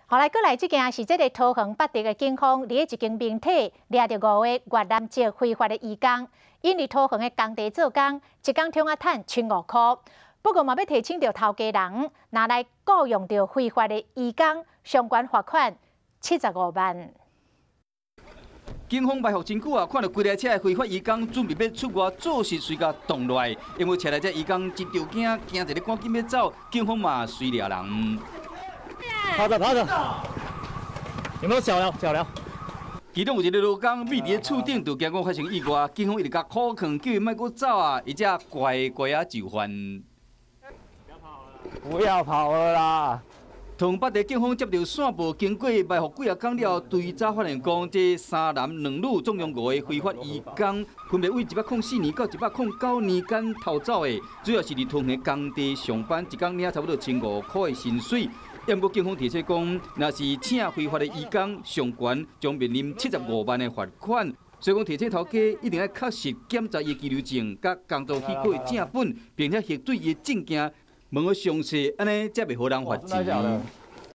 后来，过来这件是这个桃园北地的警方，伫一间民体抓着5个越南籍非法的移工，因伫桃园的工地做工，一工通啊赚15块。不过嘛，要提醒着头家人，拿来雇用着非法的移工，相关罚款75万。警方埋伏真久啊，看到规台车的非法移工准备要出外做事，随甲动落来，因为车内这移工真着惊，惊一个赶紧要走，警方嘛随抓人。趴着，有没有小了？其中有一个劳工覕伫厝顶，就惊讲发生意外，警方一直甲苦劝，叫伊莫搁走啊，伊才乖啊就范。不要跑了啦！桃北地警方接到线报，经过埋伏几啊天了，追查发现讲，这3男2女总共5个非法移工，分别为104年到109年间逃走的，主要是伫桃园工地上班，一工领差不多1500块的薪水。不过警方提醒讲，若是请非法的移工上悬，将面临75万的罚款。所以讲提醒头家一定要确实检查伊居留证、甲工作许可的正本，并且核对伊的证件，问个详细，安尼才袂好人罚钱。